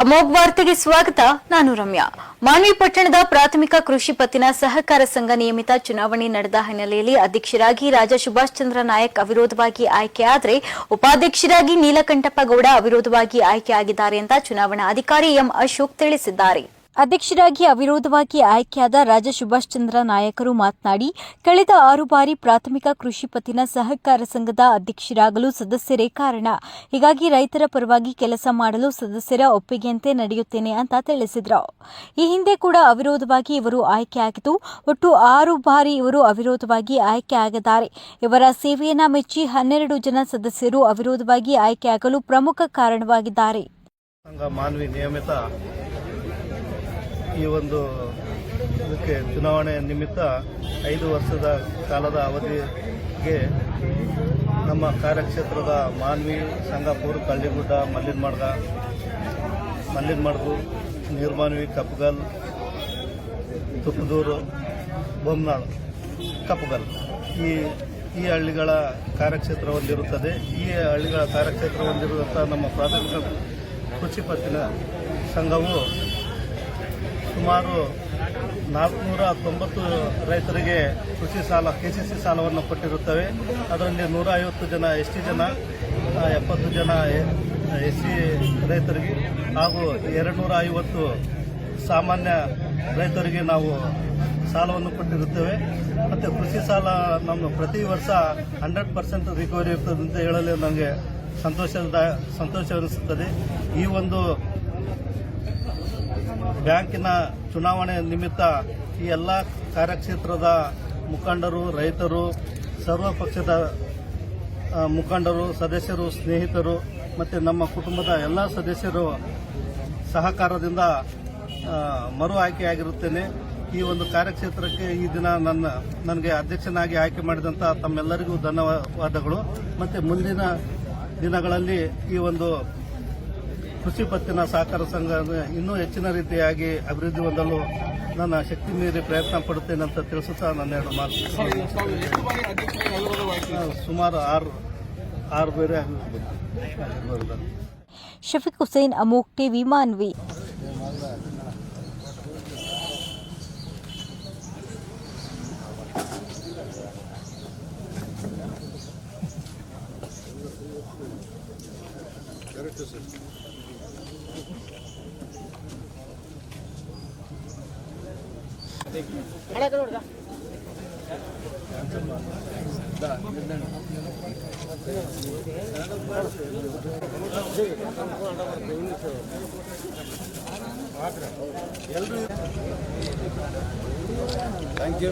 ಅಮೋಘ್ ವಾರ್ತೆಗೆ ಸ್ವಾಗತ. ನಾನು ರಮ್ಯಾ. ಮಾನ್ವಿ ಪಟ್ಟಣದ ಪ್ರಾಥಮಿಕ ಕೃಷಿ ಪತ್ತಿನ ಸಹಕಾರ ಸಂಘ ನಿಯಮಿತ ಚುನಾವಣೆ ನಡೆದ ಹಿನ್ನೆಲೆಯಲ್ಲಿ ಅಧ್ಯಕ್ಷರಾಗಿ ರಾಜಾ ಸುಭಾಷ್ ಚಂದ್ರ ನಾಯಕ್ ಅವಿರೋಧವಾಗಿ ಆಯ್ಕೆಯಾದರೆ ಉಪಾಧ್ಯಕ್ಷರಾಗಿ ನೀಲಕಂಠಪ್ಪ ಗೌಡ ಅವಿರೋಧವಾಗಿ ಆಯ್ಕೆಯಾಗಿದ್ದಾರೆ ಅಂತ ಚುನಾವಣಾ ಅಧಿಕಾರಿ ಎಂ ಅಶೋಕ್ ತಿಳಿಸಿದ್ದಾರೆ. ಅಧ್ಯಕ್ಷರಾಗಿ ಅವಿರೋಧವಾಗಿ ಆಯ್ಕೆಯಾದ ರಾಜಾ ಸುಭಾಷ್ ಚಂದ್ರ ನಾಯಕರು ಮಾತನಾಡಿ, ಕಳೆದ 6 ಬಾರಿ ಪ್ರಾಥಮಿಕ ಕೃಷಿ ಪತ್ತಿನ ಸಹಕಾರ ಸಂಘದ ಅಧ್ಯಕ್ಷರಾಗಲು ಸದಸ್ಯರೇ ಕಾರಣ. ಹೀಗಾಗಿ ರೈತರ ಪರವಾಗಿ ಕೆಲಸ ಮಾಡಲು ಸದಸ್ಯರ ಒಪ್ಪಿಗೆಯಂತೆ ನಡೆಯುತ್ತೇನೆ ಅಂತ ತಿಳಿಸಿದರು. ಈ ಹಿಂದೆ ಕೂಡ ಅವಿರೋಧವಾಗಿ ಇವರು ಆಯ್ಕೆಯಾಗಿದ್ದು, ಒಟ್ಟು 6 ಬಾರಿ ಇವರು ಅವಿರೋಧವಾಗಿ ಆಯ್ಕೆಯಾಗಿದ್ದಾರೆ. ಇವರ ಸೇವೆಯನ್ನ ಮೆಚ್ಚಿ 12 ಜನ ಸದಸ್ಯರು ಅವಿರೋಧವಾಗಿ ಆಯ್ಕೆಯಾಗಲು ಪ್ರಮುಖ ಕಾರಣವಾಗಿದ್ದಾರೆ. ಈ ಒಂದು ಇದಕ್ಕೆ ಚುನಾವಣೆ ನಿಮಿತ್ತ 5 ವರ್ಷದ ಕಾಲದ ಅವಧಿಗೆ ನಮ್ಮ ಕಾರ್ಯಕ್ಷೇತ್ರದ ಮಾನ್ವಿ, ಸಂಗಾಪುರ, ಕಳ್ಳಿಗುಡ್ಡ, ಮಲ್ಲಿನಮಡ್ಗು, ನೀರ್ಮಾನ್ವಿ, ಕಪ್ಪಗಲ್, ತುಪ್ಪದೂರು, ಬೊಮ್ಮನಾಳು, ಕಪ್ಪಗಲ್ ಈ ಹಳ್ಳಿಗಳ ಕಾರ್ಯಕ್ಷೇತ್ರ ಹೊಂದಿರುತ್ತದೆ. ಈ ಹಳ್ಳಿಗಳ ಕಾರ್ಯಕ್ಷೇತ್ರ ಹೊಂದಿರುವಂಥ ನಮ್ಮ ಪ್ರಾಥಮಿಕ ಕೃಷಿ ಪತ್ತಿನ ಸಂಘವು ಸುಮಾರು 490 ರೈತರಿಗೆ ಕೃಷಿ ಸಾಲ ಕೆಸಿಸಿ ಸಾಲವನ್ನು ಕೊಟ್ಟಿರುತ್ತವೆ. ಅದರಲ್ಲಿ 150 ಜನ ಎಸ್ಟಿ ಜನ, 70 ಜನ ಎಸ್ಸಿ ರೈತರಿಗೆ ಹಾಗೂ 250 ಸಾಮಾನ್ಯ ರೈತರಿಗೆ ನಾವು ಸಾಲವನ್ನು ಕೊಟ್ಟಿರುತ್ತೇವೆ. ಮತ್ತು ಕೃಷಿ ಸಾಲ ನಮ್ಮ ಪ್ರತಿ ವರ್ಷ 100% ರಿಕವರಿ ಇರ್ತದೆ ಅಂತ ಹೇಳಲು ನನಗೆ ಸಂತೋಷವೆನಿಸುತ್ತದೆ. ಈ ಒಂದು ಬ್ಯಾಂಕಿನ ಚುನಾವಣೆ ನಿಮಿತ್ತ ಈ ಎಲ್ಲ ಕಾರ್ಯಕ್ಷೇತ್ರದ ಮುಖಂಡರು, ರೈತರು, ಸರ್ವ ಪಕ್ಷದ ಮುಖಂಡರು, ಸದಸ್ಯರು, ಸ್ನೇಹಿತರು ಮತ್ತು ನಮ್ಮ ಕುಟುಂಬದ ಎಲ್ಲ ಸದಸ್ಯರು ಸಹಕಾರದಿಂದ ಮರು ಆಯ್ಕೆಯಾಗಿರುತ್ತೇನೆ. ಈ ಒಂದು ಕಾರ್ಯಕ್ಷೇತ್ರಕ್ಕೆ ಈ ದಿನ ನನಗೆ ಅಧ್ಯಕ್ಷನಾಗಿ ಆಯ್ಕೆ ಮಾಡಿದಂಥ ತಮ್ಮೆಲ್ಲರಿಗೂ ಧನ್ಯವಾದಗಳು. ಮತ್ತು ಮುಂದಿನ ದಿನಗಳಲ್ಲಿ ಈ ಒಂದು ಕೃಷಿ ಪತ್ತಿನ ಸಹಕಾರ ಸಂಘ ಇನ್ನೂ ಹೆಚ್ಚಿನ ರೀತಿಯಾಗಿ ಅಭಿವೃದ್ಧಿ ಹೊಂದಲು ನನ್ನ ಶಕ್ತಿ ಮೀರಿ ಪ್ರಯತ್ನ ಪಡುತ್ತೇನೆ ಅಂತ ತಿಳಿಸುತ್ತಾ ನನ್ನ 2 ಮಾತು. ಸುಮಾರು 6 ಬೇರೆ Shafiq Hussain, Amogh TV, Manvi. Thank you.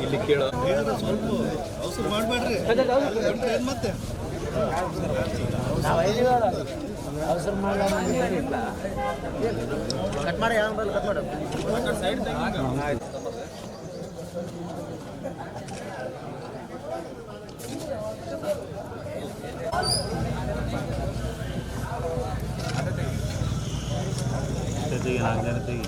ಇಲ್ಲಿ ಕೇಳೋ ಸ್ವಲ್ಪ ಅವಸರ ಮಾಡಬೇಡ್ರಿ. ಮತ್ತೆ ಅವಸರ ಮಾಡಲಿಲ್ಲ. ಕಟ್ ಮಾಡಿ ಕಟ್ ಮಾಡು. ತೆಗಿ 4 ಜನ ತೆಗಿ.